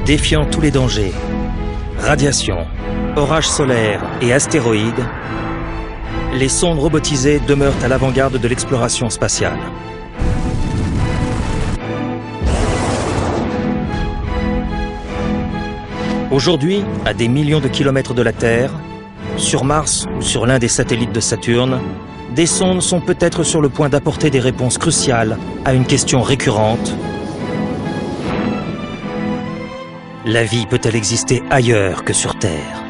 Défiant tous les dangers, radiation, orages solaires et astéroïdes, les sondes robotisées demeurent à l'avant-garde de l'exploration spatiale. Aujourd'hui, à des millions de kilomètres de la Terre, sur Mars ou sur l'un des satellites de Saturne, des sondes sont peut-être sur le point d'apporter des réponses cruciales à une question récurrente. La vie peut-elle exister ailleurs que sur Terre ?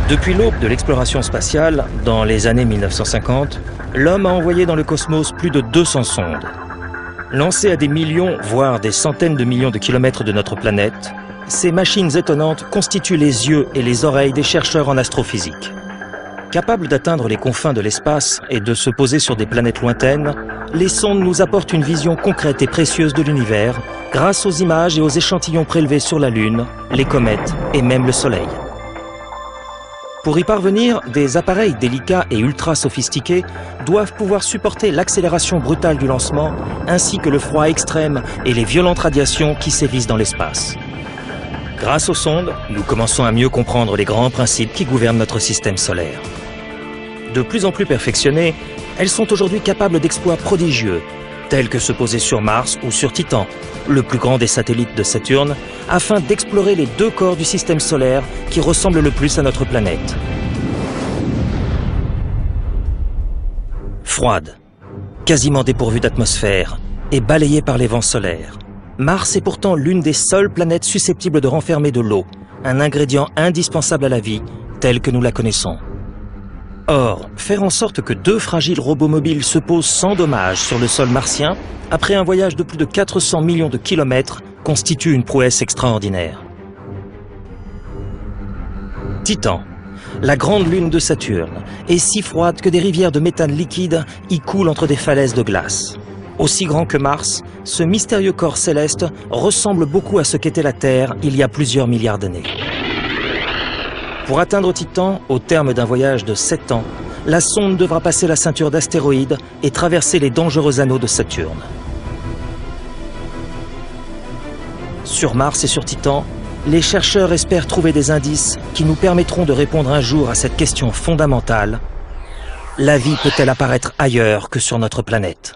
Depuis l'aube de l'exploration spatiale, dans les années 1950, l'homme a envoyé dans le cosmos plus de 200 sondes. Lancées à des millions, voire des centaines de millions de kilomètres de notre planète, ces machines étonnantes constituent les yeux et les oreilles des chercheurs en astrophysique. Capables d'atteindre les confins de l'espace et de se poser sur des planètes lointaines, les sondes nous apportent une vision concrète et précieuse de l'univers grâce aux images et aux échantillons prélevés sur la Lune, les comètes et même le Soleil. Pour y parvenir, des appareils délicats et ultra sophistiqués doivent pouvoir supporter l'accélération brutale du lancement ainsi que le froid extrême et les violentes radiations qui sévissent dans l'espace. Grâce aux sondes, nous commençons à mieux comprendre les grands principes qui gouvernent notre système solaire. De plus en plus perfectionnées, elles sont aujourd'hui capables d'exploits prodigieux, tels que se poser sur Mars ou sur Titan, le plus grand des satellites de Saturne, afin d'explorer les deux corps du système solaire qui ressemblent le plus à notre planète. Froide, quasiment dépourvue d'atmosphère et balayée par les vents solaires, Mars est pourtant l'une des seules planètes susceptibles de renfermer de l'eau, un ingrédient indispensable à la vie, telle que nous la connaissons. Or, faire en sorte que deux fragiles robots mobiles se posent sans dommage sur le sol martien, après un voyage de plus de 400 millions de kilomètres, constitue une prouesse extraordinaire. Titan, la grande lune de Saturne, est si froide que des rivières de méthane liquide y coulent entre des falaises de glace. Aussi grand que Mars, ce mystérieux corps céleste ressemble beaucoup à ce qu'était la Terre il y a plusieurs milliards d'années. Pour atteindre Titan, au terme d'un voyage de 7 ans, la sonde devra passer la ceinture d'astéroïdes et traverser les dangereux anneaux de Saturne. Sur Mars et sur Titan, les chercheurs espèrent trouver des indices qui nous permettront de répondre un jour à cette question fondamentale. La vie peut-elle apparaître ailleurs que sur notre planète ?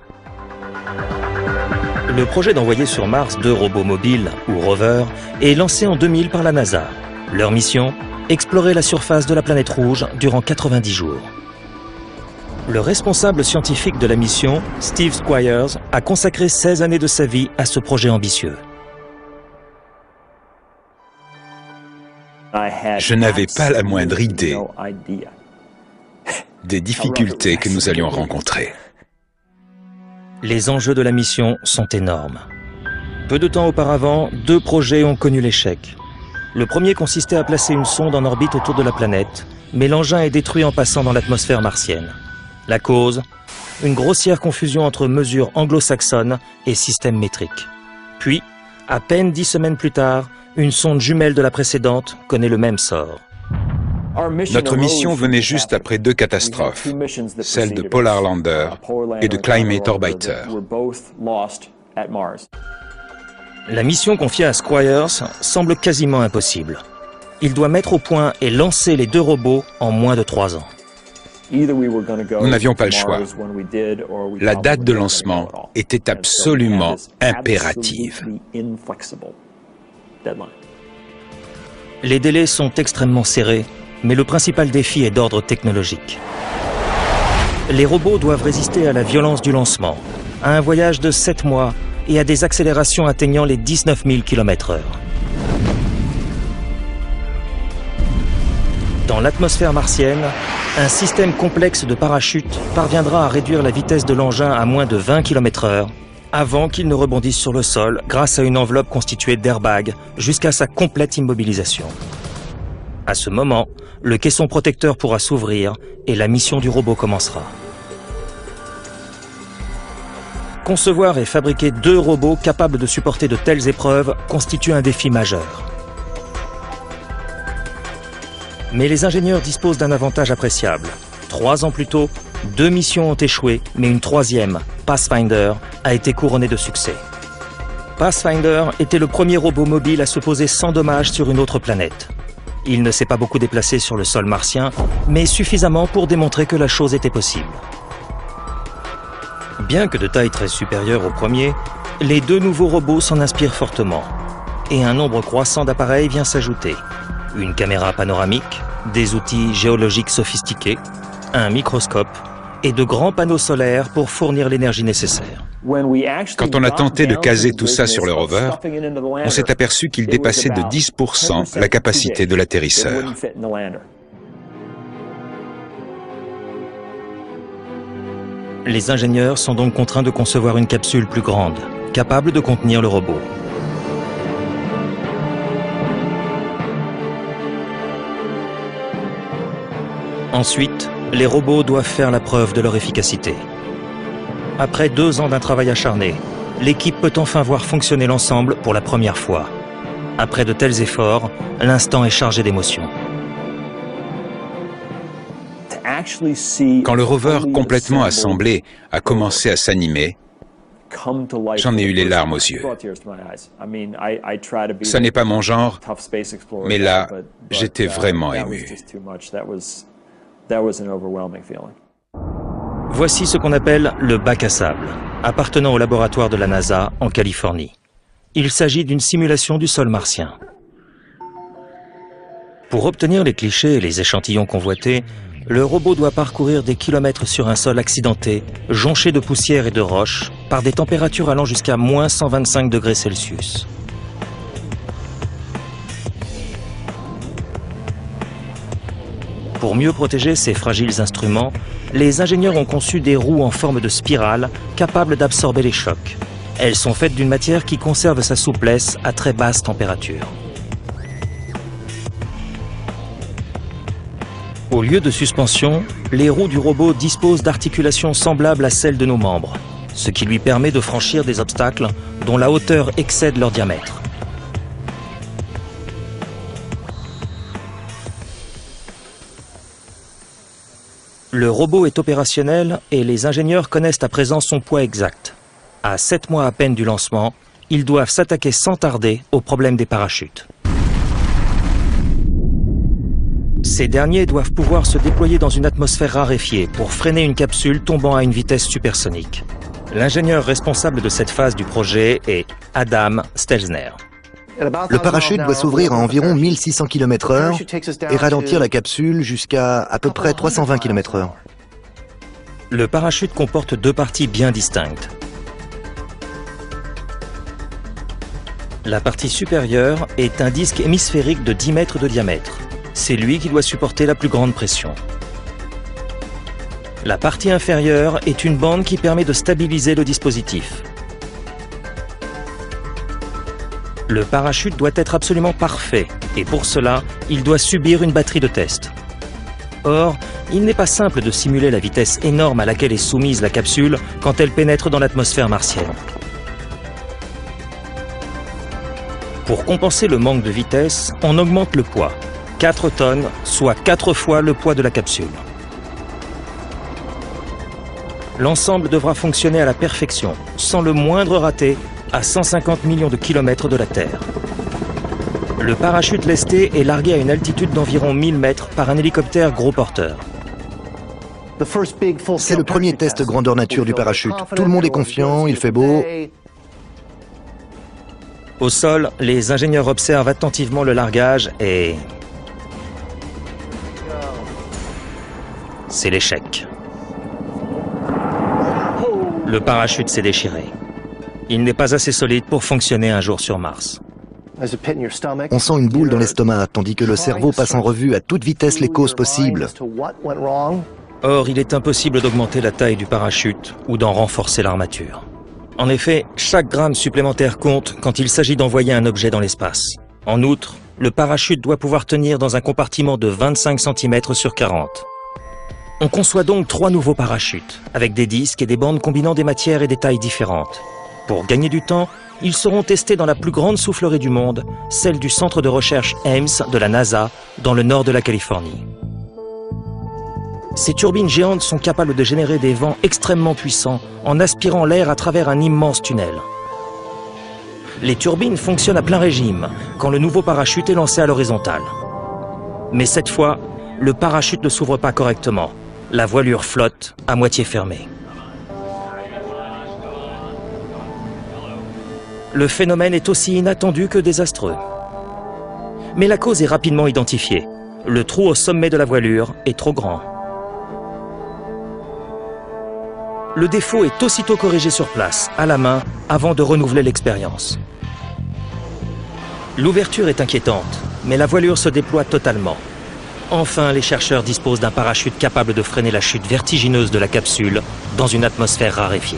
Le projet d'envoyer sur Mars 2 robots mobiles, ou rovers, est lancé en 2000 par la NASA. Leur mission ? Explorer la surface de la planète rouge durant 90 jours. Le responsable scientifique de la mission, Steve Squyres, a consacré 16 années de sa vie à ce projet ambitieux. Je n'avais pas la moindre idée des difficultés que nous allions rencontrer. Les enjeux de la mission sont énormes. Peu de temps auparavant, 2 projets ont connu l'échec. Le premier consistait à placer une sonde en orbite autour de la planète, mais l'engin est détruit en passant dans l'atmosphère martienne. La cause ? Une grossière confusion entre mesures anglo-saxonnes et système métrique. Puis, à peine 10 semaines plus tard, une sonde jumelle de la précédente connaît le même sort. Notre mission venait juste après 2 catastrophes, celle de Polar Lander et de Climate Orbiter. La mission confiée à Squyres semble quasiment impossible. Il doit mettre au point et lancer les 2 robots en moins de 3 ans. Nous n'avions pas le choix. La date de lancement était absolument impérative. Les délais sont extrêmement serrés, mais le principal défi est d'ordre technologique. Les robots doivent résister à la violence du lancement, à un voyage de 7 mois et à des accélérations atteignant les 19 000 km/h. Dans l'atmosphère martienne, un système complexe de parachutes parviendra à réduire la vitesse de l'engin à moins de 20 km/h avant qu'il ne rebondisse sur le sol grâce à une enveloppe constituée d'airbags jusqu'à sa complète immobilisation. À ce moment, le caisson protecteur pourra s'ouvrir et la mission du robot commencera. Concevoir et fabriquer 2 robots capables de supporter de telles épreuves constitue un défi majeur. Mais les ingénieurs disposent d'un avantage appréciable. 3 ans plus tôt, 2 missions ont échoué, mais une troisième, Pathfinder, a été couronnée de succès. Pathfinder était le premier robot mobile à se poser sans dommage sur une autre planète. Il ne s'est pas beaucoup déplacé sur le sol martien, mais suffisamment pour démontrer que la chose était possible. Bien que de taille très supérieure au premier, les 2 nouveaux robots s'en inspirent fortement. Et un nombre croissant d'appareils vient s'ajouter. Une caméra panoramique, des outils géologiques sophistiqués, un microscope et de grands panneaux solaires pour fournir l'énergie nécessaire. Quand on a tenté de caser tout ça sur le rover, on s'est aperçu qu'il dépassait de 10% la capacité de l'atterrisseur. Les ingénieurs sont donc contraints de concevoir une capsule plus grande, capable de contenir le robot. Ensuite, les robots doivent faire la preuve de leur efficacité. Après 2 ans d'un travail acharné, l'équipe peut enfin voir fonctionner l'ensemble pour la première fois. Après de tels efforts, l'instant est chargé d'émotions. Quand le rover complètement assemblé a commencé à s'animer, j'en ai eu les larmes aux yeux. Ça n'est pas mon genre, mais là, j'étais vraiment ému. Voici ce qu'on appelle le bac à sable, appartenant au laboratoire de la NASA en Californie. Il s'agit d'une simulation du sol martien. Pour obtenir les clichés et les échantillons convoités, le robot doit parcourir des kilomètres sur un sol accidenté, jonché de poussière et de roches, par des températures allant jusqu'à moins 125 degrés Celsius. Pour mieux protéger ces fragiles instruments, les ingénieurs ont conçu des roues en forme de spirale capables d'absorber les chocs. Elles sont faites d'une matière qui conserve sa souplesse à très basse température. Au lieu de suspension, les roues du robot disposent d'articulations semblables à celles de nos membres, ce qui lui permet de franchir des obstacles dont la hauteur excède leur diamètre. Le robot est opérationnel et les ingénieurs connaissent à présent son poids exact. À 7 mois à peine du lancement, ils doivent s'attaquer sans tarder au problème des parachutes. Ces derniers doivent pouvoir se déployer dans une atmosphère raréfiée pour freiner une capsule tombant à une vitesse supersonique. L'ingénieur responsable de cette phase du projet est Adam Stelzner. Le parachute doit s'ouvrir à environ 1600 km/h et ralentir la capsule jusqu'à à peu près 320 km/h. Le parachute comporte 2 parties bien distinctes. La partie supérieure est un disque hémisphérique de 10 mètres de diamètre. C'est lui qui doit supporter la plus grande pression. La partie inférieure est une bande qui permet de stabiliser le dispositif. Le parachute doit être absolument parfait et pour cela, il doit subir une batterie de tests. Or, il n'est pas simple de simuler la vitesse énorme à laquelle est soumise la capsule quand elle pénètre dans l'atmosphère martienne. Pour compenser le manque de vitesse, on augmente le poids. 4 tonnes, soit 4 fois le poids de la capsule. L'ensemble devra fonctionner à la perfection, sans le moindre raté, à 150 millions de kilomètres de la Terre. Le parachute lesté est largué à une altitude d'environ 1000 mètres par un hélicoptère gros porteur. C'est le premier test grandeur nature du parachute. Tout le monde est confiant, il fait beau. Au sol, les ingénieurs observent attentivement le largage et... c'est l'échec. Le parachute s'est déchiré. Il n'est pas assez solide pour fonctionner un jour sur Mars. On sent une boule dans l'estomac, tandis que le cerveau passe en revue à toute vitesse les causes possibles. Or, il est impossible d'augmenter la taille du parachute ou d'en renforcer l'armature. En effet, chaque gramme supplémentaire compte quand il s'agit d'envoyer un objet dans l'espace. En outre, le parachute doit pouvoir tenir dans un compartiment de 25 cm sur 40. On conçoit donc 3 nouveaux parachutes, avec des disques et des bandes combinant des matières et des tailles différentes. Pour gagner du temps, ils seront testés dans la plus grande soufflerie du monde, celle du centre de recherche Ames de la NASA, dans le nord de la Californie. Ces turbines géantes sont capables de générer des vents extrêmement puissants en aspirant l'air à travers un immense tunnel. Les turbines fonctionnent à plein régime quand le nouveau parachute est lancé à l'horizontale. Mais cette fois, le parachute ne s'ouvre pas correctement. La voilure flotte à moitié fermée. Le phénomène est aussi inattendu que désastreux. Mais la cause est rapidement identifiée. Le trou au sommet de la voilure est trop grand. Le défaut est aussitôt corrigé sur place, à la main, avant de renouveler l'expérience. L'ouverture est inquiétante, mais la voilure se déploie totalement. Enfin, les chercheurs disposent d'un parachute capable de freiner la chute vertigineuse de la capsule dans une atmosphère raréfiée.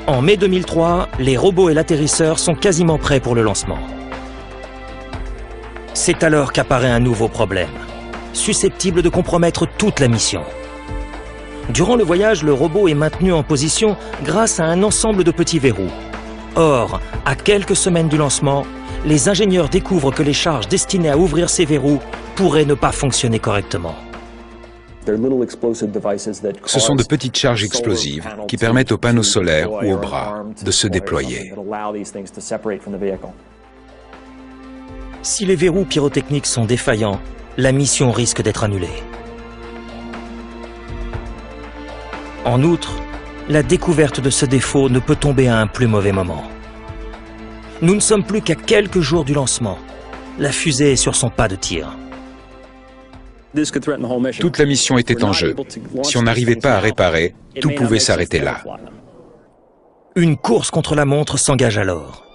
En mai 2003, les robots et l'atterrisseur sont quasiment prêts pour le lancement. C'est alors qu'apparaît un nouveau problème, susceptible de compromettre toute la mission. Durant le voyage, le robot est maintenu en position grâce à un ensemble de petits verrous. Or, à quelques semaines du lancement, les ingénieurs découvrent que les charges destinées à ouvrir ces verrous pourraient ne pas fonctionner correctement. Ce sont de petites charges explosives qui permettent aux panneaux solaires ou aux bras de se déployer. Si les verrous pyrotechniques sont défaillants, la mission risque d'être annulée. En outre, la découverte de ce défaut ne peut tomber à un plus mauvais moment. Nous ne sommes plus qu'à quelques jours du lancement. La fusée est sur son pas de tir. Toute la mission était en jeu. Si on n'arrivait pas à réparer, tout pouvait s'arrêter là. Une course contre la montre s'engage alors.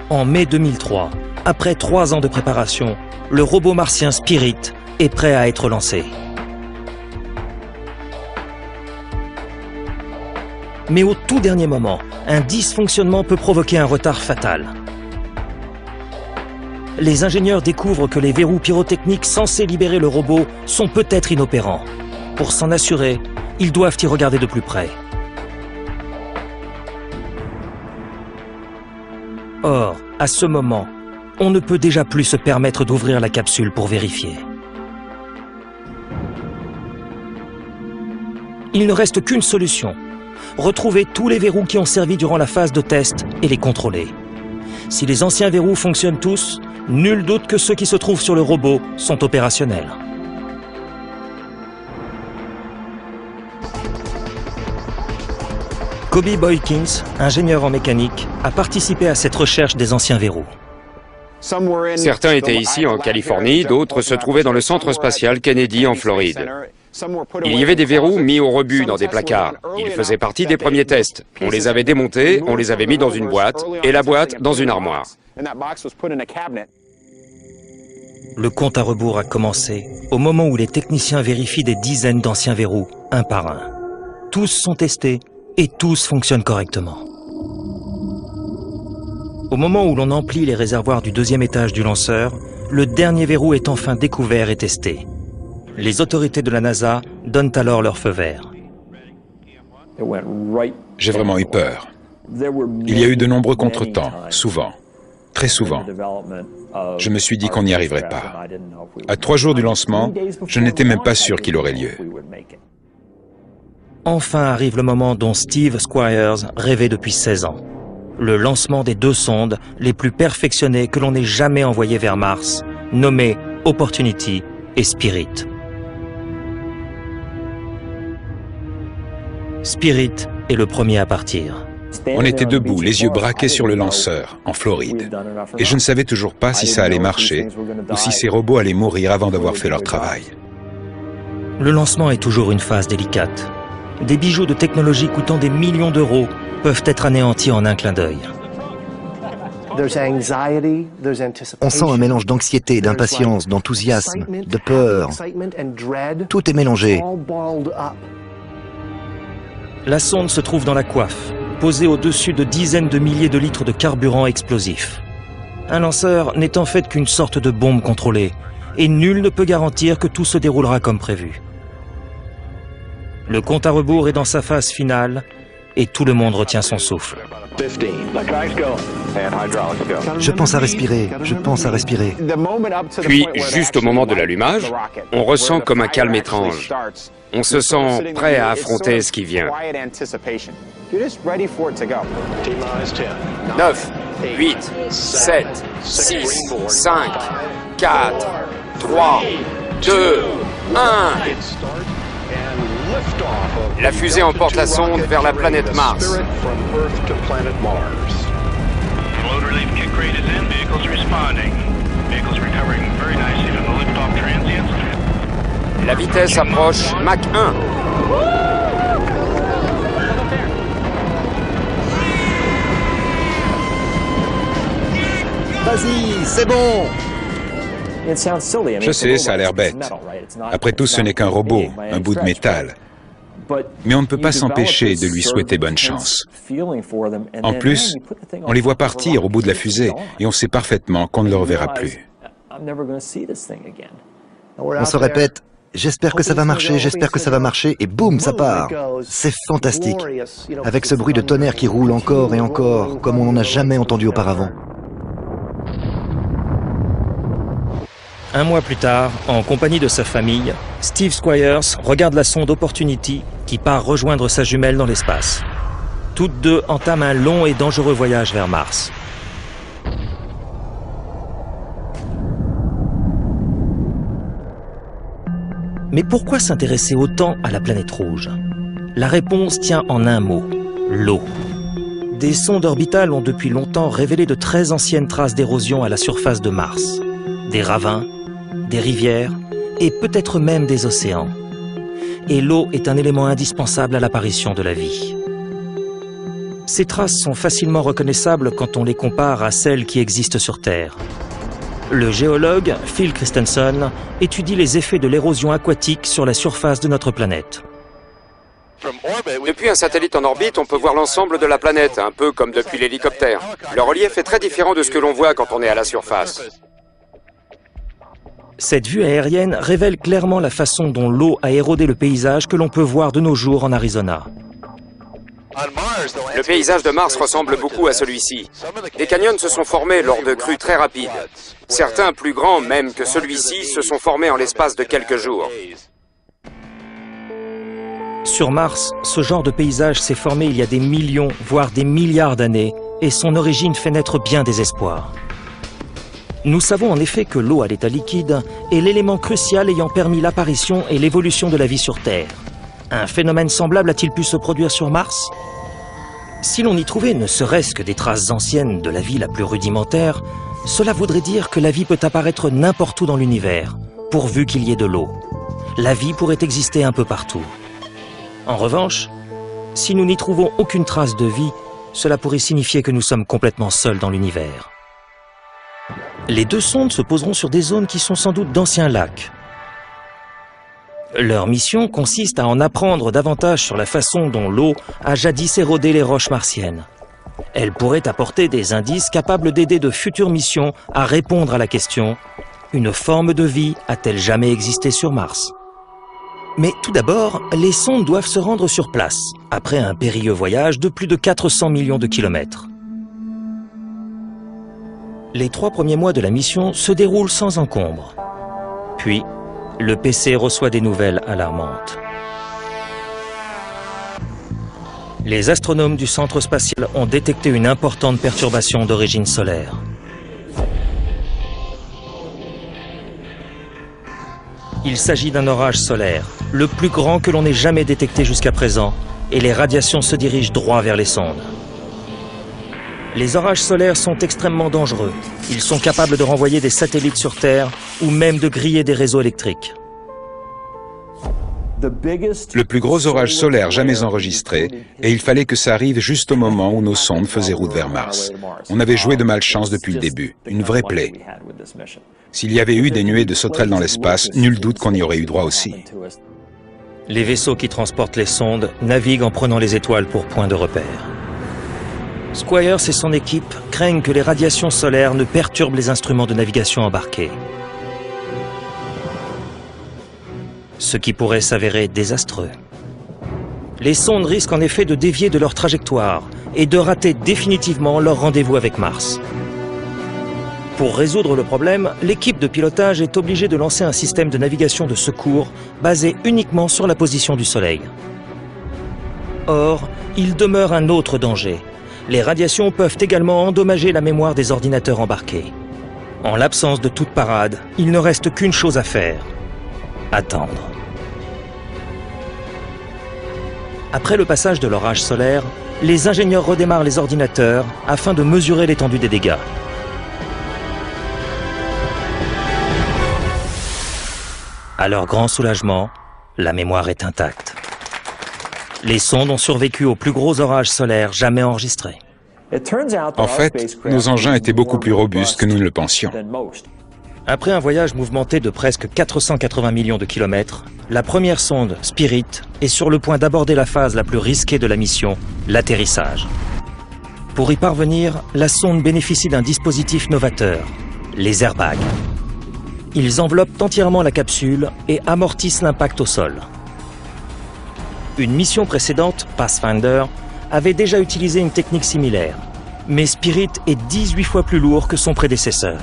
En mai 2003, après 3 ans de préparation, le robot martien Spirit est prêt à être lancé. Mais au tout dernier moment, un dysfonctionnement peut provoquer un retard fatal. Les ingénieurs découvrent que les verrous pyrotechniques censés libérer le robot sont peut-être inopérants. Pour s'en assurer, ils doivent y regarder de plus près. Or, à ce moment, on ne peut déjà plus se permettre d'ouvrir la capsule pour vérifier. Il ne reste qu'une solution. Retrouver tous les verrous qui ont servi durant la phase de test et les contrôler. Si les anciens verrous fonctionnent tous, nul doute que ceux qui se trouvent sur le robot sont opérationnels. Kobe Boykins, ingénieur en mécanique, a participé à cette recherche des anciens verrous. Certains étaient ici en Californie, d'autres se trouvaient dans le centre spatial Kennedy en Floride. Il y avait des verrous mis au rebut dans des placards. Ils faisaient partie des premiers tests. On les avait démontés, on les avait mis dans une boîte, et la boîte dans une armoire. Le compte à rebours a commencé au moment où les techniciens vérifient des dizaines d'anciens verrous, un par un. Tous sont testés et tous fonctionnent correctement. Au moment où l'on emplit les réservoirs du 2e étage du lanceur, le dernier verrou est enfin découvert et testé. Les autorités de la NASA donnent alors leur feu vert. J'ai vraiment eu peur. Il y a eu de nombreux contretemps, souvent, très souvent. Je me suis dit qu'on n'y arriverait pas. À 3 jours du lancement, je n'étais même pas sûr qu'il aurait lieu. Enfin arrive le moment dont Steve Squyres rêvait depuis 16 ans. Le lancement des 2 sondes les plus perfectionnées que l'on ait jamais envoyées vers Mars, nommées Opportunity et Spirit. Spirit est le premier à partir. On était debout, les yeux braqués sur le lanceur, en Floride. Et je ne savais toujours pas si ça allait marcher ou si ces robots allaient mourir avant d'avoir fait leur travail. Le lancement est toujours une phase délicate. Des bijoux de technologie coûtant des millions d'euros peuvent être anéantis en un clin d'œil. On sent un mélange d'anxiété, d'impatience, d'enthousiasme, de peur. Tout est mélangé. La sonde se trouve dans la coiffe, posée au-dessus de dizaines de milliers de litres de carburant explosif. Un lanceur n'est en fait qu'une sorte de bombe contrôlée, et nul ne peut garantir que tout se déroulera comme prévu. Le compte à rebours est dans sa phase finale et tout le monde retient son souffle. Je pense à respirer, je pense à respirer. Puis, juste au moment de l'allumage, on ressent comme un calme étrange. On se sent prêt à affronter ce qui vient. 9, 8, 7, 6, 5, 4, 3, 2, 1. La fusée emporte la sonde vers la planète Mars. La vitesse approche Mach 1. Vas-y, c'est bon! Je sais, ça a l'air bête. Après tout, ce n'est qu'un robot, un bout de métal. Mais on ne peut pas s'empêcher de lui souhaiter bonne chance. En plus, on les voit partir au bout de la fusée et on sait parfaitement qu'on ne le reverra plus. On se répète, j'espère que ça va marcher, j'espère que ça va marcher, et boum, ça part. C'est fantastique. Avec ce bruit de tonnerre qui roule encore et encore, comme on n'en a jamais entendu auparavant. Un mois plus tard, en compagnie de sa famille, Steve Squyres regarde la sonde Opportunity qui part rejoindre sa jumelle dans l'espace. Toutes deux entament un long et dangereux voyage vers Mars. Mais pourquoi s'intéresser autant à la planète rouge? La réponse tient en un mot, l'eau. Des sondes orbitales ont depuis longtemps révélé de très anciennes traces d'érosion à la surface de Mars. Des ravins, des rivières et peut-être même des océans. Et l'eau est un élément indispensable à l'apparition de la vie. Ces traces sont facilement reconnaissables quand on les compare à celles qui existent sur Terre. Le géologue Phil Christensen étudie les effets de l'érosion aquatique sur la surface de notre planète. Depuis un satellite en orbite, on peut voir l'ensemble de la planète, un peu comme depuis l'hélicoptère. Le relief est très différent de ce que l'on voit quand on est à la surface. Cette vue aérienne révèle clairement la façon dont l'eau a érodé le paysage que l'on peut voir de nos jours en Arizona. Le paysage de Mars ressemble beaucoup à celui-ci. Des canyons se sont formés lors de crues très rapides. Certains plus grands même que celui-ci se sont formés en l'espace de quelques jours. Sur Mars, ce genre de paysage s'est formé il y a des millions, voire des milliards d'années, et son origine fait naître bien des espoirs. Nous savons en effet que l'eau à l'état liquide est l'élément crucial ayant permis l'apparition et l'évolution de la vie sur Terre. Un phénomène semblable a-t-il pu se produire sur Mars? Si l'on y trouvait ne serait-ce que des traces anciennes de la vie la plus rudimentaire, cela voudrait dire que la vie peut apparaître n'importe où dans l'univers, pourvu qu'il y ait de l'eau. La vie pourrait exister un peu partout. En revanche, si nous n'y trouvons aucune trace de vie, cela pourrait signifier que nous sommes complètement seuls dans l'univers. Les deux sondes se poseront sur des zones qui sont sans doute d'anciens lacs. Leur mission consiste à en apprendre davantage sur la façon dont l'eau a jadis érodé les roches martiennes. Elle pourrait apporter des indices capables d'aider de futures missions à répondre à la question « Une forme de vie a-t-elle jamais existé sur Mars ?» Mais tout d'abord, les sondes doivent se rendre sur place, après un périlleux voyage de plus de 400 millions de kilomètres. Les 3 premiers mois de la mission se déroulent sans encombre. Puis, le PC reçoit des nouvelles alarmantes. Les astronomes du centre spatial ont détecté une importante perturbation d'origine solaire. Il s'agit d'un orage solaire, le plus grand que l'on ait jamais détecté jusqu'à présent, et les radiations se dirigent droit vers les sondes. Les orages solaires sont extrêmement dangereux. Ils sont capables de renvoyer des satellites sur Terre ou même de griller des réseaux électriques. Le plus gros orage solaire jamais enregistré, et il fallait que ça arrive juste au moment où nos sondes faisaient route vers Mars. On avait joué de malchance depuis le début, une vraie plaie. S'il y avait eu des nuées de sauterelles dans l'espace, nul doute qu'on y aurait eu droit aussi. Les vaisseaux qui transportent les sondes naviguent en prenant les étoiles pour point de repère. Squyres et son équipe craignent que les radiations solaires ne perturbent les instruments de navigation embarqués. Ce qui pourrait s'avérer désastreux. Les sondes risquent en effet de dévier de leur trajectoire et de rater définitivement leur rendez-vous avec Mars. Pour résoudre le problème, l'équipe de pilotage est obligée de lancer un système de navigation de secours basé uniquement sur la position du Soleil. Or, il demeure un autre danger. Les radiations peuvent également endommager la mémoire des ordinateurs embarqués. En l'absence de toute parade, il ne reste qu'une chose à faire: attendre. Après le passage de l'orage solaire, les ingénieurs redémarrent les ordinateurs afin de mesurer l'étendue des dégâts. À leur grand soulagement, la mémoire est intacte. Les sondes ont survécu aux plus gros orages solaires jamais enregistrés. En fait, nos engins étaient beaucoup plus robustes que nous ne le pensions. Après un voyage mouvementé de presque 480 millions de kilomètres, la première sonde, Spirit, est sur le point d'aborder la phase la plus risquée de la mission, l'atterrissage. Pour y parvenir, la sonde bénéficie d'un dispositif novateur, les airbags. Ils enveloppent entièrement la capsule et amortissent l'impact au sol. Une mission précédente, Pathfinder, avait déjà utilisé une technique similaire, mais Spirit est 18 fois plus lourd que son prédécesseur.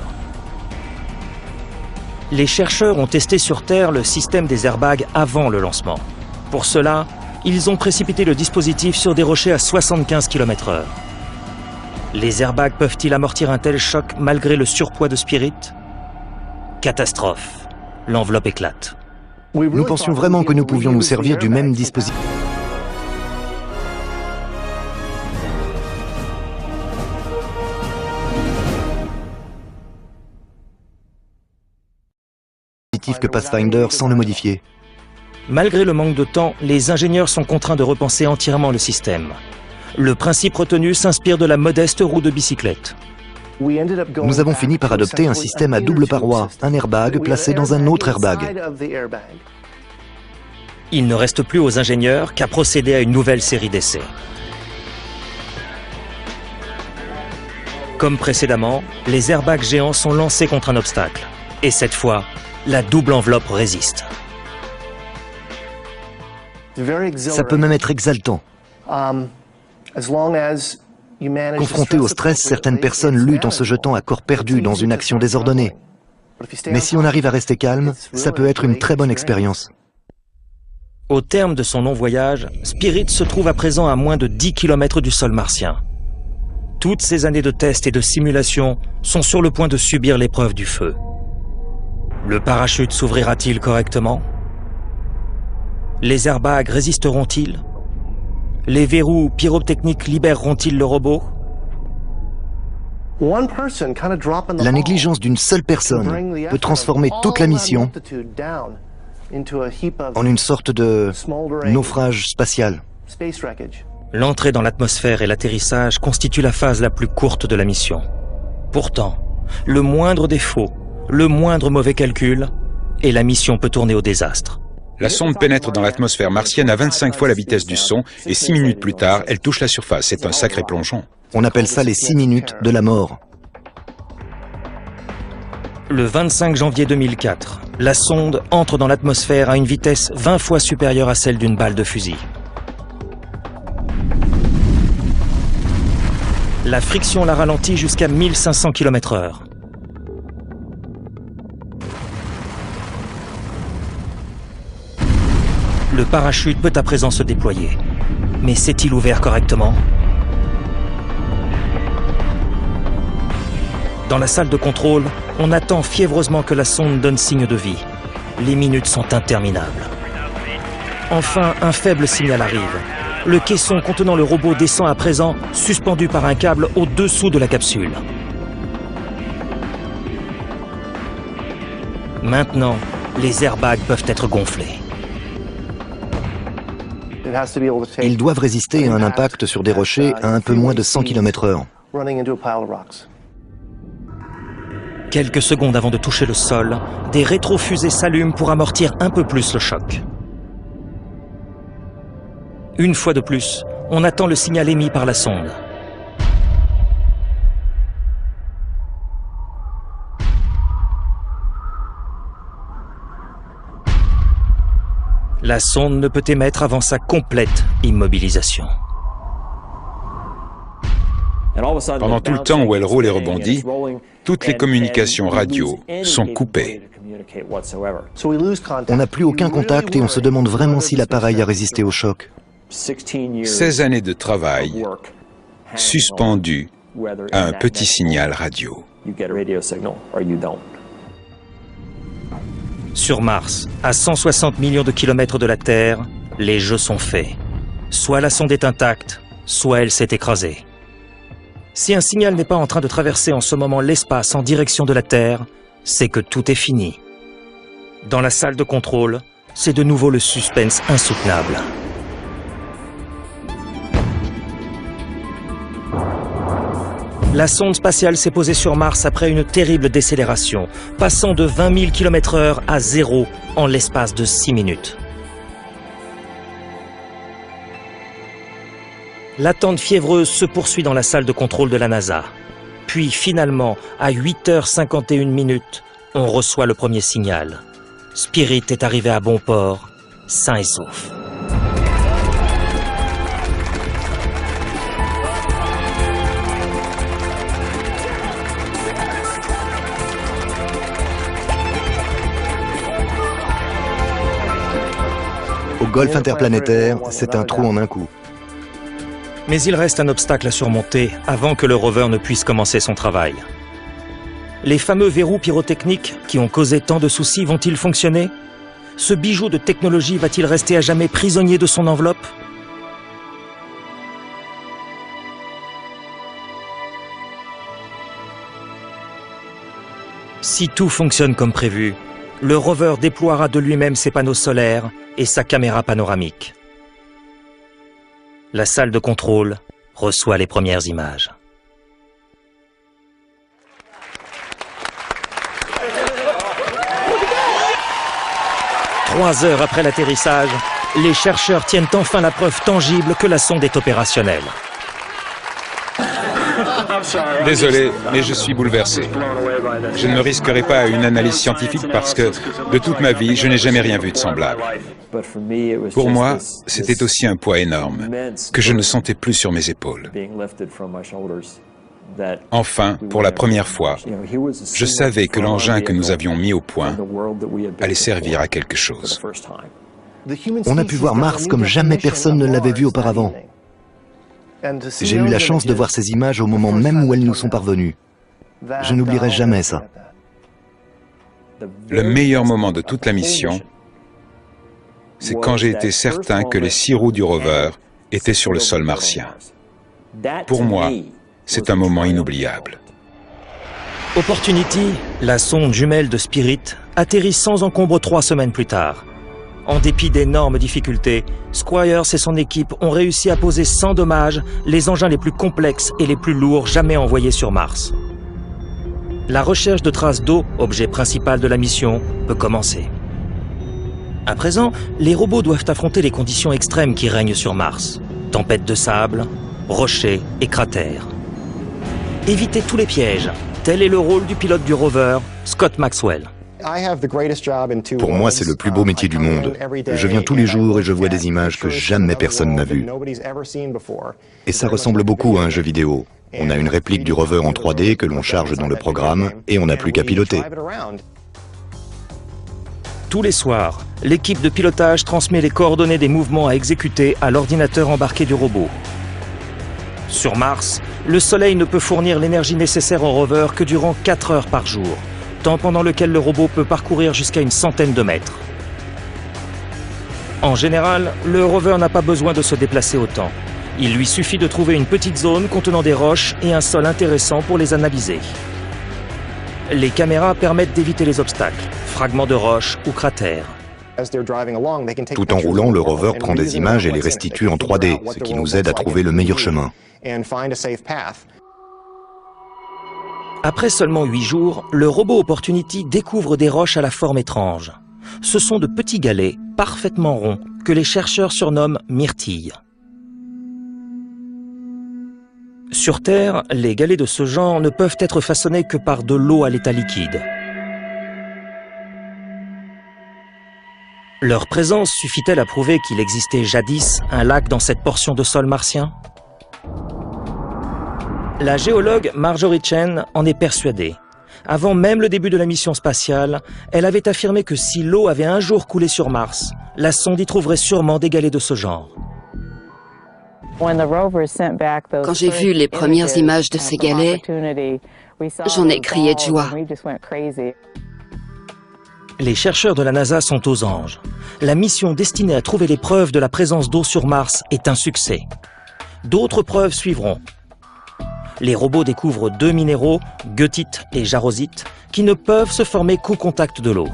Les chercheurs ont testé sur Terre le système des airbags avant le lancement. Pour cela, ils ont précipité le dispositif sur des rochers à 75 km/h. Les airbags peuvent-ils amortir un tel choc malgré le surpoids de Spirit? Catastrophe. L'enveloppe éclate. Nous pensions vraiment que nous pouvions nous servir du même dispositif que Pathfinder sans le modifier. Malgré le manque de temps, les ingénieurs sont contraints de repenser entièrement le système. Le principe retenu s'inspire de la modeste roue de bicyclette. Nous avons fini par adopter un système à double paroi, un airbag placé dans un autre airbag. Il ne reste plus aux ingénieurs qu'à procéder à une nouvelle série d'essais. Comme précédemment, les airbags géants sont lancés contre un obstacle. Et cette fois, la double enveloppe résiste. Ça peut même être exaltant. Confrontés au stress, certaines personnes luttent en se jetant à corps perdu dans une action désordonnée. Mais si on arrive à rester calme, ça peut être une très bonne expérience. Au terme de son long voyage, Spirit se trouve à présent à moins de 10 km du sol martien. Toutes ces années de tests et de simulations sont sur le point de subir l'épreuve du feu. Le parachute s'ouvrira-t-il correctement? Les airbags résisteront-ils? Les verrous pyrotechniques libéreront-ils le robot? La négligence d'une seule personne peut transformer toute la mission en une sorte de naufrage spatial. L'entrée dans l'atmosphère et l'atterrissage constituent la phase la plus courte de la mission. Pourtant, le moindre défaut, le moindre mauvais calcul, et la mission peut tourner au désastre. La sonde pénètre dans l'atmosphère martienne à 25 fois la vitesse du son et 6 minutes plus tard, elle touche la surface. C'est un sacré plongeon. On appelle ça les 6 minutes de la mort. Le 25 janvier 2004, la sonde entre dans l'atmosphère à une vitesse 20 fois supérieure à celle d'une balle de fusil. La friction la ralentit jusqu'à 1500 km/h. Le parachute peut à présent se déployer. Mais s'est-il ouvert correctement? Dans la salle de contrôle, on attend fiévreusement que la sonde donne signe de vie. Les minutes sont interminables. Enfin, un faible signal arrive. Le caisson contenant le robot descend à présent, suspendu par un câble au-dessous de la capsule. Maintenant, les airbags peuvent être gonflés. Ils doivent résister à un impact sur des rochers à un peu moins de 100 km/h. Quelques secondes avant de toucher le sol, des rétrofusées s'allument pour amortir un peu plus le choc. Une fois de plus, on attend le signal émis par la sonde. La sonde ne peut émettre avant sa complète immobilisation. Pendant tout le temps où elle roule et rebondit, toutes les communications radio sont coupées. On n'a plus aucun contact et on se demande vraiment si l'appareil a résisté au choc. 16 années de travail suspendues à un petit signal radio. Sur Mars, à 160 millions de kilomètres de la Terre, les jeux sont faits. Soit la sonde est intacte, soit elle s'est écrasée. Si un signal n'est pas en train de traverser en ce moment l'espace en direction de la Terre, c'est que tout est fini. Dans la salle de contrôle, c'est de nouveau le suspense insoutenable. La sonde spatiale s'est posée sur Mars après une terrible décélération, passant de 20 000 km/h à 0 en l'espace de 6 minutes. L'attente fiévreuse se poursuit dans la salle de contrôle de la NASA. Puis finalement, à 8h51, on reçoit le premier signal. Spirit est arrivé à bon port, sain et sauf. Au golfe interplanétaire, c'est un trou en un coup. Mais il reste un obstacle à surmonter avant que le rover ne puisse commencer son travail. Les fameux verrous pyrotechniques qui ont causé tant de soucis vont-ils fonctionner? Ce bijou de technologie va-t-il rester à jamais prisonnier de son enveloppe? Si tout fonctionne comme prévu, le rover déploiera de lui-même ses panneaux solaires et sa caméra panoramique. La salle de contrôle reçoit les premières images. Trois heures après l'atterrissage, les chercheurs tiennent enfin la preuve tangible que la sonde est opérationnelle. Désolé, mais je suis bouleversé. Je ne me risquerai pas à une analyse scientifique parce que, de toute ma vie, je n'ai jamais rien vu de semblable. Pour moi, c'était aussi un poids énorme, que je ne sentais plus sur mes épaules. Enfin, pour la première fois, je savais que l'engin que nous avions mis au point allait servir à quelque chose. On a pu voir Mars comme jamais personne ne l'avait vu auparavant. J'ai eu la chance de voir ces images au moment même où elles nous sont parvenues. Je n'oublierai jamais ça. Le meilleur moment de toute la mission, c'est quand j'ai été certain que les 6 roues du rover étaient sur le sol martien. Pour moi, c'est un moment inoubliable. Opportunity, la sonde jumelle de Spirit, atterrit sans encombre 3 semaines plus tard. En dépit d'énormes difficultés, Squires et son équipe ont réussi à poser sans dommage les engins les plus complexes et les plus lourds jamais envoyés sur Mars. La recherche de traces d'eau, objet principal de la mission, peut commencer. À présent, les robots doivent affronter les conditions extrêmes qui règnent sur Mars. Tempêtes de sable, rochers et cratères. Éviter tous les pièges, tel est le rôle du pilote du rover, Scott Maxwell. Pour moi, c'est le plus beau métier du monde. Je viens tous les jours et je vois des images que jamais personne n'a vues. Et ça ressemble beaucoup à un jeu vidéo. On a une réplique du rover en 3D que l'on charge dans le programme et on n'a plus qu'à piloter. Tous les soirs, l'équipe de pilotage transmet les coordonnées des mouvements à exécuter à l'ordinateur embarqué du robot. Sur Mars, le Soleil ne peut fournir l'énergie nécessaire au rover que durant 4 heures par jour, temps pendant lequel le robot peut parcourir jusqu'à une centaine de mètres. En général, le rover n'a pas besoin de se déplacer autant. Il lui suffit de trouver une petite zone contenant des roches et un sol intéressant pour les analyser. Les caméras permettent d'éviter les obstacles, fragments de roches ou cratères. Tout en roulant, le rover prend des images et les restitue en 3D, ce qui nous aide à trouver le meilleur chemin. Après seulement 8 jours, le robot Opportunity découvre des roches à la forme étrange. Ce sont de petits galets, parfaitement ronds, que les chercheurs surnomment myrtilles. Sur Terre, les galets de ce genre ne peuvent être façonnés que par de l'eau à l'état liquide. Leur présence suffit-elle à prouver qu'il existait jadis un lac dans cette portion de sol martien? La géologue Marjorie Chen en est persuadée. Avant même le début de la mission spatiale, elle avait affirmé que si l'eau avait un jour coulé sur Mars, la sonde y trouverait sûrement des galets de ce genre. Quand j'ai vu les premières images de ces galets, j'en ai crié de joie. Les chercheurs de la NASA sont aux anges. La mission destinée à trouver les preuves de la présence d'eau sur Mars est un succès. D'autres preuves suivront. Les robots découvrent 2 minéraux, goethite et jarosite, qui ne peuvent se former qu'au contact de l'eau.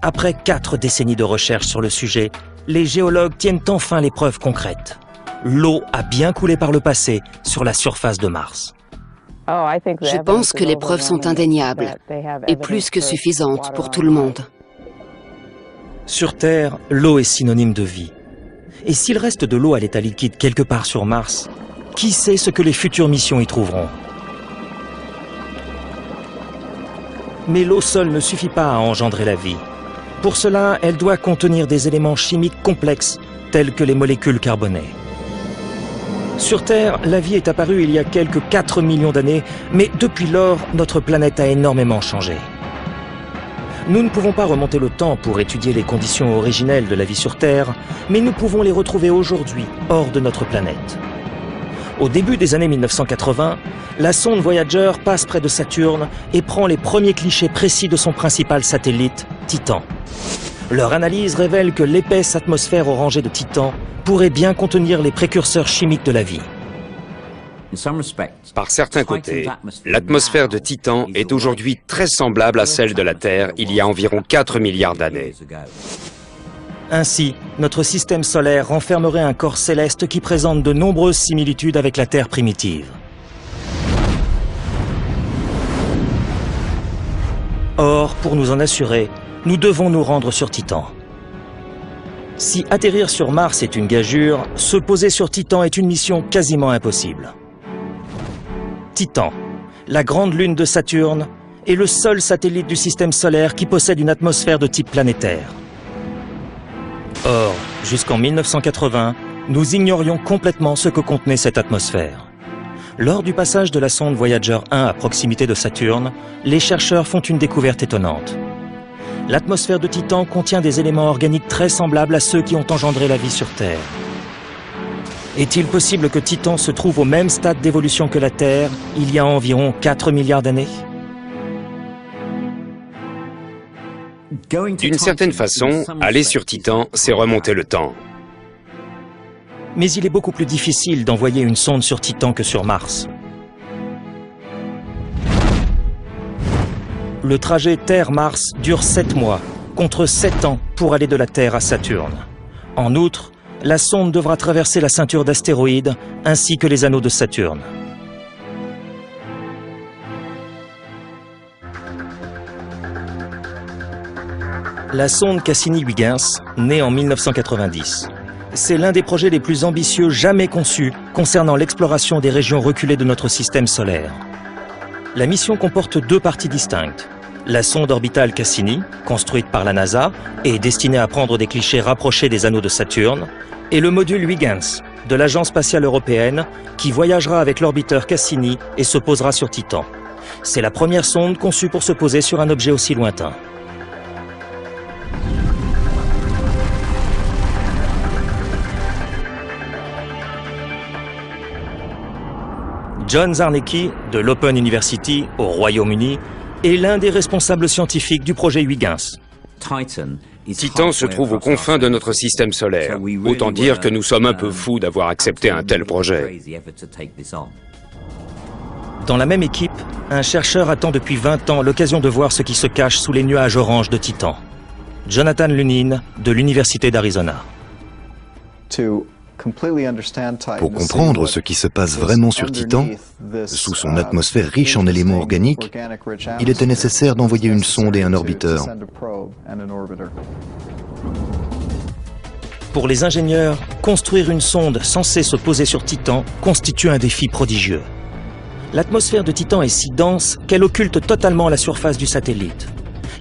Après 4 décennies de recherche sur le sujet, les géologues tiennent enfin les preuves concrètes. L'eau a bien coulé par le passé sur la surface de Mars. Je pense que les preuves sont indéniables et plus que suffisantes pour tout le monde. Sur Terre, l'eau est synonyme de vie. Et s'il reste de l'eau à l'état liquide quelque part sur Mars, qui sait ce que les futures missions y trouveront? Mais l'eau seule ne suffit pas à engendrer la vie. Pour cela, elle doit contenir des éléments chimiques complexes, tels que les molécules carbonées. Sur Terre, la vie est apparue il y a quelques 4 millions d'années, mais depuis lors, notre planète a énormément changé. Nous ne pouvons pas remonter le temps pour étudier les conditions originelles de la vie sur Terre, mais nous pouvons les retrouver aujourd'hui, hors de notre planète. Au début des années 1980, la sonde Voyager passe près de Saturne et prend les premiers clichés précis de son principal satellite, Titan. Leur analyse révèle que l'épaisse atmosphère orangée de Titan pourrait bien contenir les précurseurs chimiques de la vie. Par certains côtés, l'atmosphère de Titan est aujourd'hui très semblable à celle de la Terre il y a environ 4 milliards d'années. Ainsi, notre système solaire renfermerait un corps céleste qui présente de nombreuses similitudes avec la Terre primitive. Or, pour nous en assurer, nous devons nous rendre sur Titan. Si atterrir sur Mars est une gageure, se poser sur Titan est une mission quasiment impossible. Titan, la grande lune de Saturne, est le seul satellite du système solaire qui possède une atmosphère de type planétaire. Or, jusqu'en 1980, nous ignorions complètement ce que contenait cette atmosphère. Lors du passage de la sonde Voyager 1 à proximité de Saturne, les chercheurs font une découverte étonnante. L'atmosphère de Titan contient des éléments organiques très semblables à ceux qui ont engendré la vie sur Terre. Est-il possible que Titan se trouve au même stade d'évolution que la Terre, il y a environ 4 milliards d'années? D'une certaine façon, aller sur Titan, c'est remonter le temps. Mais il est beaucoup plus difficile d'envoyer une sonde sur Titan que sur Mars. Le trajet Terre-Mars dure 7 mois, contre 7 ans pour aller de la Terre à Saturne. En outre, la sonde devra traverser la ceinture d'astéroïdes ainsi que les anneaux de Saturne. La sonde Cassini-Huygens, née en 1990. C'est l'un des projets les plus ambitieux jamais conçus concernant l'exploration des régions reculées de notre système solaire. La mission comporte 2 parties distinctes. La sonde orbitale Cassini, construite par la NASA et destinée à prendre des clichés rapprochés des anneaux de Saturne, et le module Huygens de l'Agence spatiale européenne qui voyagera avec l'orbiteur Cassini et se posera sur Titan. C'est la première sonde conçue pour se poser sur un objet aussi lointain. John Zarnecki, de l'Open University au Royaume-Uni, est l'un des responsables scientifiques du projet Huygens. Titan se trouve aux confins de notre système solaire. Autant dire que nous sommes un peu fous d'avoir accepté un tel projet. Dans la même équipe, un chercheur attend depuis 20 ans l'occasion de voir ce qui se cache sous les nuages oranges de Titan. Jonathan Lunin, de l'Université d'Arizona. Pour comprendre ce qui se passe vraiment sur Titan, sous son atmosphère riche en éléments organiques, il était nécessaire d'envoyer une sonde et un orbiteur. Pour les ingénieurs, construire une sonde censée se poser sur Titan constitue un défi prodigieux. L'atmosphère de Titan est si dense qu'elle occulte totalement la surface du satellite.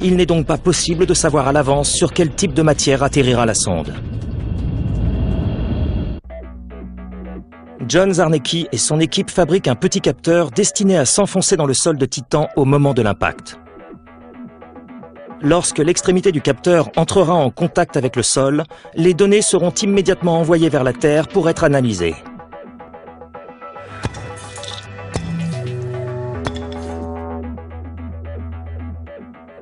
Il n'est donc pas possible de savoir à l'avance sur quel type de matière atterrira la sonde. John Zarnecki et son équipe fabriquent un petit capteur destiné à s'enfoncer dans le sol de Titan au moment de l'impact. Lorsque l'extrémité du capteur entrera en contact avec le sol, les données seront immédiatement envoyées vers la Terre pour être analysées.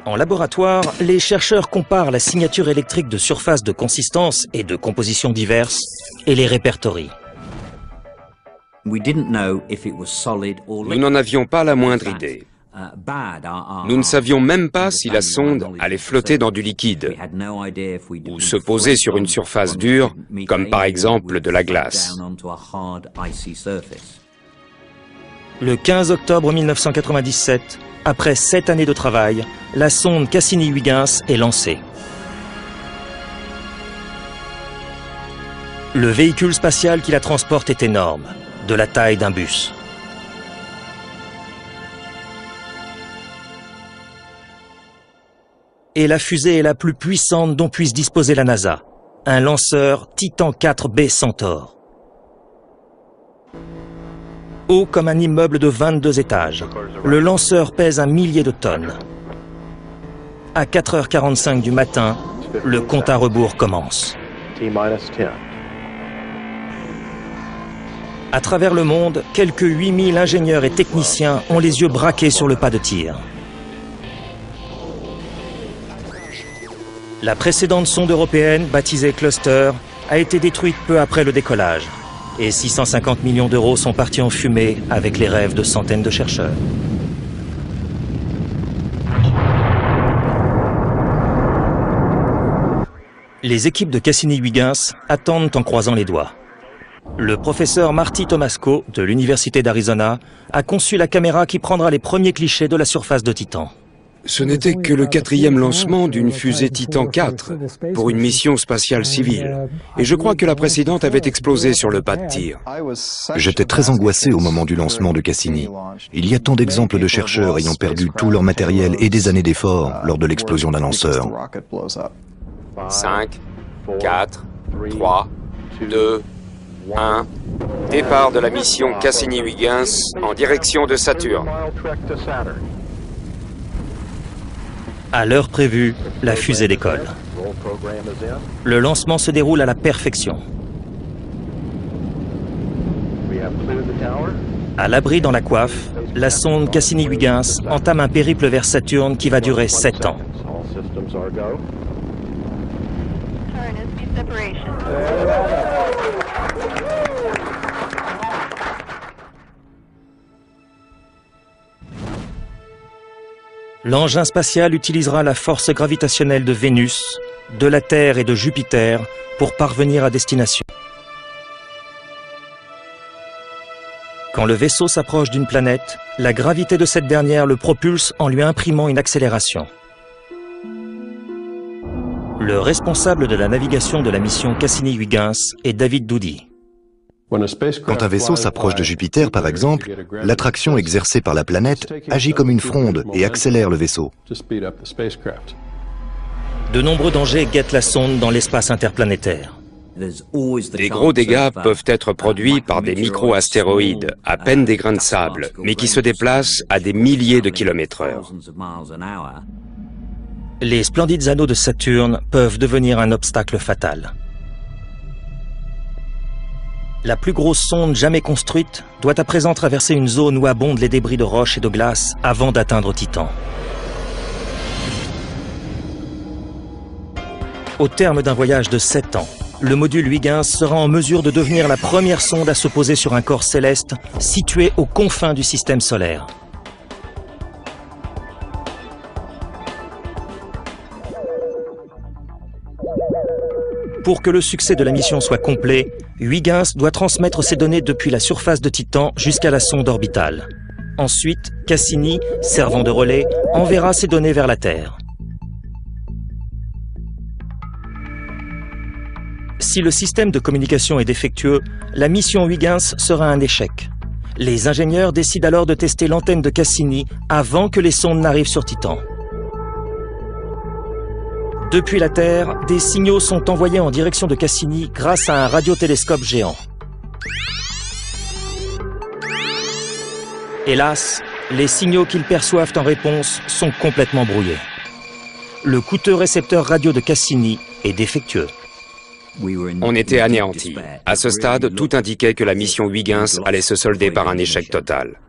En laboratoire, les chercheurs comparent la signature électrique de surfaces de consistance et de composition diverses et les répertorient. Nous n'en avions pas la moindre idée. Nous ne savions même pas si la sonde allait flotter dans du liquide ou se poser sur une surface dure, comme par exemple de la glace. Le 15 octobre 1997, après 7 années de travail, la sonde Cassini-Huygens est lancée. Le véhicule spatial qui la transporte est énorme, de la taille d'un bus. Et la fusée est la plus puissante dont puisse disposer la NASA, un lanceur Titan 4B Centaur. Haut comme un immeuble de 22 étages, le lanceur pèse 1 millier de tonnes. À 4h45 du matin, le compte à rebours commence. À travers le monde, quelques 8000 ingénieurs et techniciens ont les yeux braqués sur le pas de tir. La précédente sonde européenne, baptisée Cluster, a été détruite peu après le décollage. Et 650 millions d'euros sont partis en fumée avec les rêves de centaines de chercheurs. Les équipes de Cassini-Huygens attendent en croisant les doigts. Le professeur Marty Tomasco, de l'Université d'Arizona, a conçu la caméra qui prendra les premiers clichés de la surface de Titan. Ce n'était que le 4e lancement d'une fusée Titan 4 pour une mission spatiale civile. Et je crois que la précédente avait explosé sur le pas de tir. J'étais très angoissé au moment du lancement de Cassini. Il y a tant d'exemples de chercheurs ayant perdu tout leur matériel et des années d'efforts lors de l'explosion d'un lanceur. 5, 4, 3, 2, 1. Départ de la mission Cassini-Huygens en direction de Saturne. À l'heure prévue, la fusée décolle. Le lancement se déroule à la perfection. À l'abri dans la coiffe, la sonde Cassini-Huygens entame un périple vers Saturne qui va durer 7 ans. L'engin spatial utilisera la force gravitationnelle de Vénus, de la Terre et de Jupiter pour parvenir à destination. Quand le vaisseau s'approche d'une planète, la gravité de cette dernière le propulse en lui imprimant une accélération. Le responsable de la navigation de la mission Cassini-Huygens est David Doody. Quand un vaisseau s'approche de Jupiter, par exemple, l'attraction exercée par la planète agit comme une fronde et accélère le vaisseau. De nombreux dangers guettent la sonde dans l'espace interplanétaire. Des gros dégâts peuvent être produits par des micro-astéroïdes, à peine des grains de sable, mais qui se déplacent à des milliers de kilomètres/heure. Les splendides anneaux de Saturne peuvent devenir un obstacle fatal. La plus grosse sonde jamais construite doit à présent traverser une zone où abondent les débris de roches et de glace avant d'atteindre Titan. Au terme d'un voyage de 7 ans, le module Huygens sera en mesure de devenir la première sonde à se poser sur un corps céleste situé aux confins du système solaire. Pour que le succès de la mission soit complet, Huygens doit transmettre ses données depuis la surface de Titan jusqu'à la sonde orbitale. Ensuite, Cassini, servant de relais, enverra ces données vers la Terre. Si le système de communication est défectueux, la mission Huygens sera un échec. Les ingénieurs décident alors de tester l'antenne de Cassini avant que les sondes n'arrivent sur Titan. Depuis la Terre, des signaux sont envoyés en direction de Cassini grâce à un radiotélescope géant. Hélas, les signaux qu'ils perçoivent en réponse sont complètement brouillés. Le coûteux récepteur radio de Cassini est défectueux. On était anéantis. À ce stade, tout indiquait que la mission Huygens allait se solder par un échec total.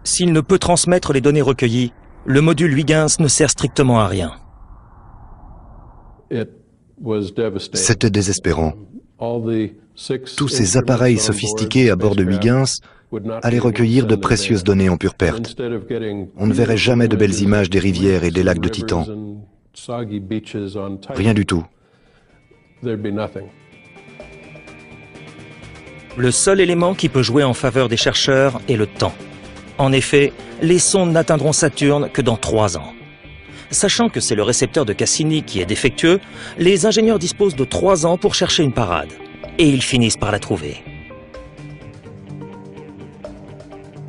S'il ne peut transmettre les données recueillies, le module Huygens ne sert strictement à rien. C'était désespérant. Tous ces appareils sophistiqués à bord de Huygens allaient recueillir de précieuses données en pure perte. On ne verrait jamais de belles images des rivières et des lacs de Titan. Rien du tout. Le seul élément qui peut jouer en faveur des chercheurs est le temps. En effet, les sondes n'atteindront Saturne que dans 3 ans. Sachant que c'est le récepteur de Cassini qui est défectueux, les ingénieurs disposent de 3 ans pour chercher une parade. Et ils finissent par la trouver.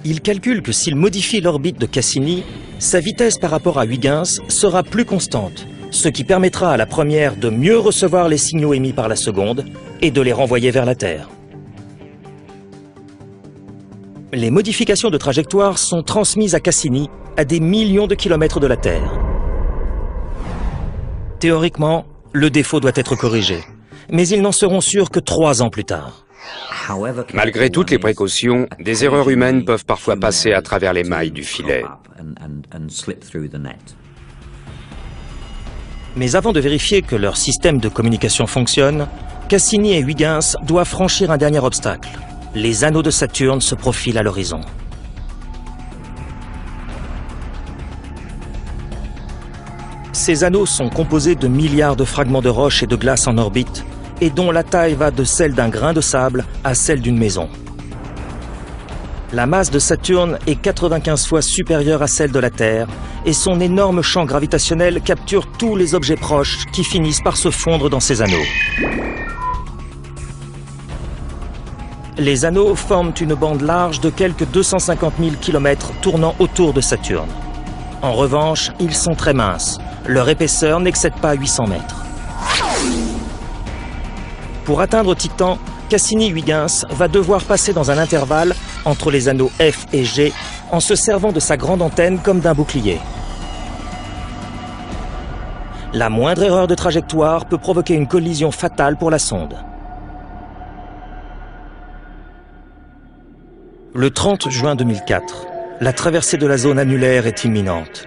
Ils calculent que s'ils modifient l'orbite de Cassini, sa vitesse par rapport à Huygens sera plus constante, ce qui permettra à la première de mieux recevoir les signaux émis par la seconde et de les renvoyer vers la Terre. Les modifications de trajectoire sont transmises à Cassini à des millions de kilomètres de la Terre. Théoriquement, le défaut doit être corrigé, mais ils n'en seront sûrs que 3 ans plus tard. Malgré toutes les précautions, des erreurs humaines peuvent parfois passer à travers les mailles du filet. Mais avant de vérifier que leur système de communication fonctionne, Cassini et Huygens doivent franchir un dernier obstacle. Les anneaux de Saturne se profilent à l'horizon. Ces anneaux sont composés de milliards de fragments de roches et de glace en orbite, et dont la taille va de celle d'un grain de sable à celle d'une maison. La masse de Saturne est 95 fois supérieure à celle de la Terre, et son énorme champ gravitationnel capture tous les objets proches qui finissent par se fondre dans ces anneaux. Les anneaux forment une bande large de quelques 250 000 km tournant autour de Saturne. En revanche, ils sont très minces. Leur épaisseur n'excède pas 800 mètres. Pour atteindre Titan, Cassini-Huygens va devoir passer dans un intervalle entre les anneaux F et G en se servant de sa grande antenne comme d'un bouclier. La moindre erreur de trajectoire peut provoquer une collision fatale pour la sonde. Le 30 juin 2004, la traversée de la zone annulaire est imminente.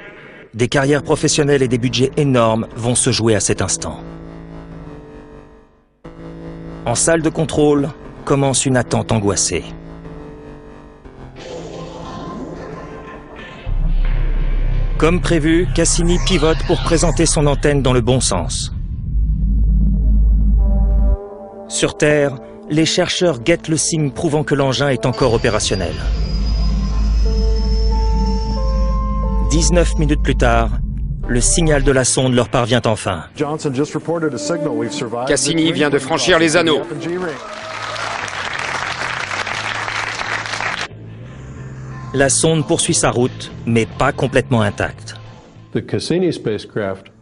Des carrières professionnelles et des budgets énormes vont se jouer à cet instant. En salle de contrôle, commence une attente angoissée. Comme prévu, Cassini pivote pour présenter son antenne dans le bon sens. Sur Terre, les chercheurs guettent le signe prouvant que l'engin est encore opérationnel. 19 minutes plus tard, le signal de la sonde leur parvient enfin. Cassini vient de franchir les anneaux. La sonde poursuit sa route, mais pas complètement intacte.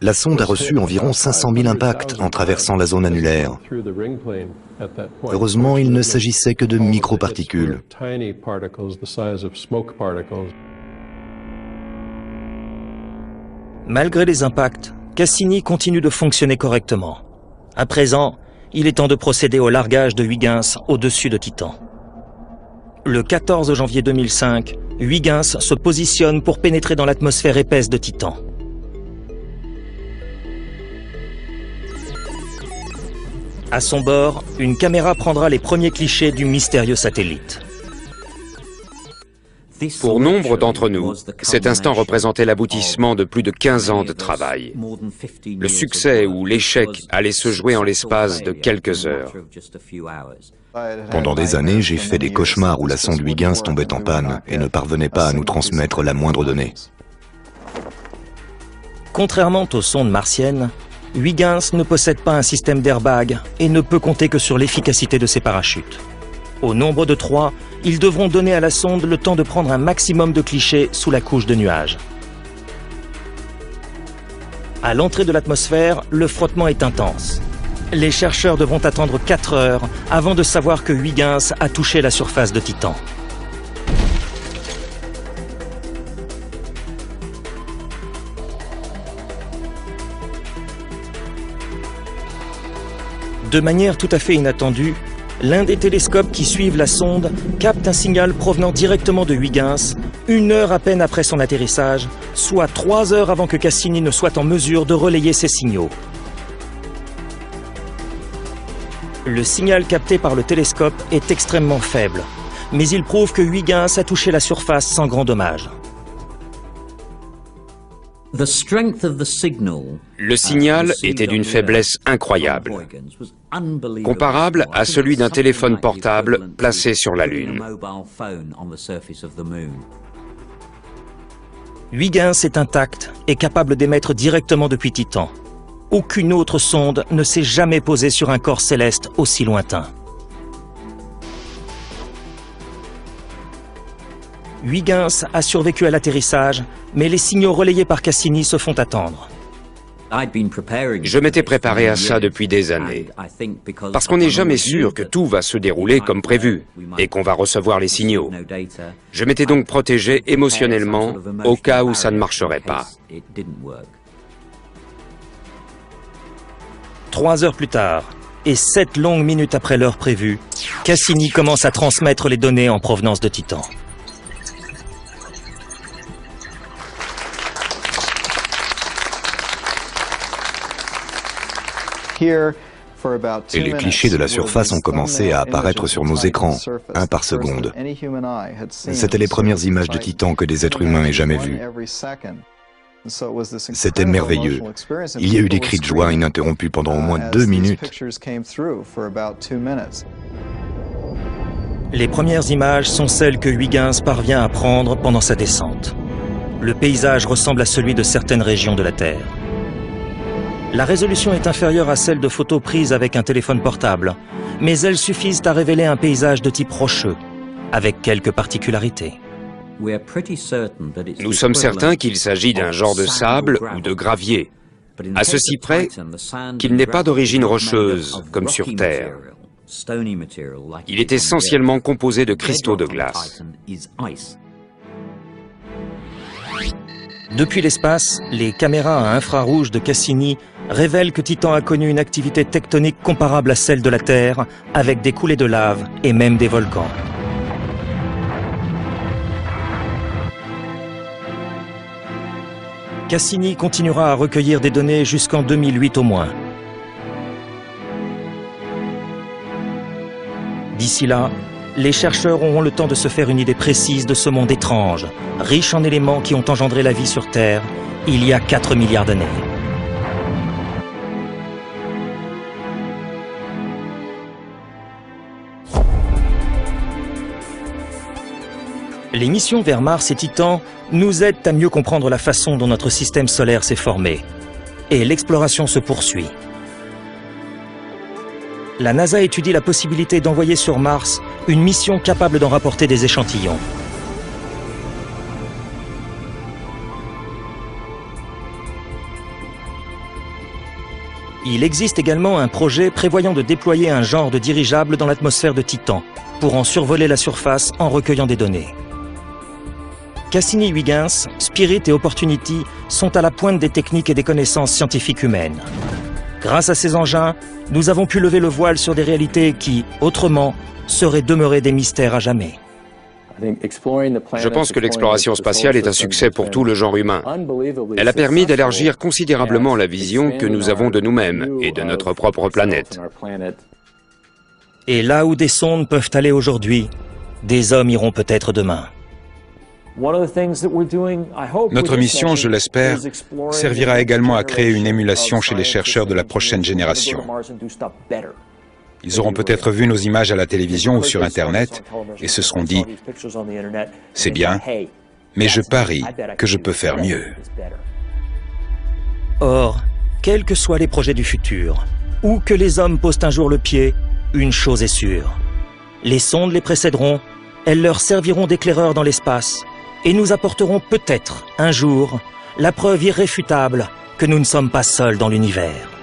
La sonde a reçu environ 500 000 impacts en traversant la zone annulaire. Heureusement, il ne s'agissait que de microparticules. Malgré les impacts, Cassini continue de fonctionner correctement. À présent, il est temps de procéder au largage de Huygens au-dessus de Titan. Le 14 janvier 2005, Huygens se positionne pour pénétrer dans l'atmosphère épaisse de Titan. À son bord, une caméra prendra les premiers clichés du mystérieux satellite. Pour nombre d'entre nous, cet instant représentait l'aboutissement de plus de 15 ans de travail. Le succès ou l'échec allait se jouer en l'espace de quelques heures. Pendant des années, j'ai fait des cauchemars où la sonde Huygens tombait en panne et ne parvenait pas à nous transmettre la moindre donnée. Contrairement aux sondes martiennes, Huygens ne possède pas un système d'airbag et ne peut compter que sur l'efficacité de ses parachutes. Au nombre de 3, ils devront donner à la sonde le temps de prendre un maximum de clichés sous la couche de nuages. À l'entrée de l'atmosphère, le frottement est intense. Les chercheurs devront attendre 4 heures avant de savoir que Huygens a touché la surface de Titan. De manière tout à fait inattendue, l'un des télescopes qui suivent la sonde capte un signal provenant directement de Huygens, 1 heure à peine après son atterrissage, soit 3 heures avant que Cassini ne soit en mesure de relayer ces signaux. Le signal capté par le télescope est extrêmement faible, mais il prouve que Huygens a touché la surface sans grand dommage. Le signal était d'une faiblesse incroyable, comparable à celui d'un téléphone portable placé sur la Lune. Huygens est intact et capable d'émettre directement depuis Titan. Aucune autre sonde ne s'est jamais posée sur un corps céleste aussi lointain. Huygens a survécu à l'atterrissage, mais les signaux relayés par Cassini se font attendre. Je m'étais préparé à ça depuis des années, parce qu'on n'est jamais sûr que tout va se dérouler comme prévu et qu'on va recevoir les signaux. Je m'étais donc protégé émotionnellement au cas où ça ne marcherait pas. 3 heures plus tard, et 7 longues minutes après l'heure prévue, Cassini commence à transmettre les données en provenance de Titan. Et les clichés de la surface ont commencé à apparaître sur nos écrans, un par seconde. C'était les premières images de Titan que des êtres humains aient jamais vues. C'était merveilleux. Il y a eu des cris de joie ininterrompus pendant au moins 2 minutes. Les premières images sont celles que Huygens parvient à prendre pendant sa descente. Le paysage ressemble à celui de certaines régions de la Terre. La résolution est inférieure à celle de photos prises avec un téléphone portable, mais elles suffisent à révéler un paysage de type rocheux, avec quelques particularités. Nous sommes certains qu'il s'agit d'un genre de sable ou de gravier, à ceci près qu'il n'est pas d'origine rocheuse, comme sur Terre. Il est essentiellement composé de cristaux de glace. Depuis l'espace, les caméras à infrarouge de Cassini révèlent que Titan a connu une activité tectonique comparable à celle de la Terre, avec des coulées de lave et même des volcans. Cassini continuera à recueillir des données jusqu'en 2008 au moins. D'ici là, les chercheurs auront le temps de se faire une idée précise de ce monde étrange, riche en éléments qui ont engendré la vie sur Terre il y a 4 milliards d'années. Les missions vers Mars et Titan nous aident à mieux comprendre la façon dont notre système solaire s'est formé. Et l'exploration se poursuit. La NASA étudie la possibilité d'envoyer sur Mars une mission capable d'en rapporter des échantillons. Il existe également un projet prévoyant de déployer un genre de dirigeable dans l'atmosphère de Titan pour en survoler la surface en recueillant des données. Cassini-Huygens, Spirit et Opportunity sont à la pointe des techniques et des connaissances scientifiques humaines. Grâce à ces engins, nous avons pu lever le voile sur des réalités qui, autrement, seraient demeurées des mystères à jamais. Je pense que l'exploration spatiale est un succès pour tout le genre humain. Elle a permis d'élargir considérablement la vision que nous avons de nous-mêmes et de notre propre planète. Et là où des sondes peuvent aller aujourd'hui, des hommes iront peut-être demain. Notre mission, je l'espère, servira également à créer une émulation chez les chercheurs de la prochaine génération. Ils auront peut-être vu nos images à la télévision ou sur Internet et se seront dit « C'est bien, mais je parie que je peux faire mieux. » Or, quels que soient les projets du futur, où que les hommes posent un jour le pied, une chose est sûre. Les sondes les précéderont, elles leur serviront d'éclaireurs dans l'espace, et nous apporterons peut-être, un jour, la preuve irréfutable que nous ne sommes pas seuls dans l'univers.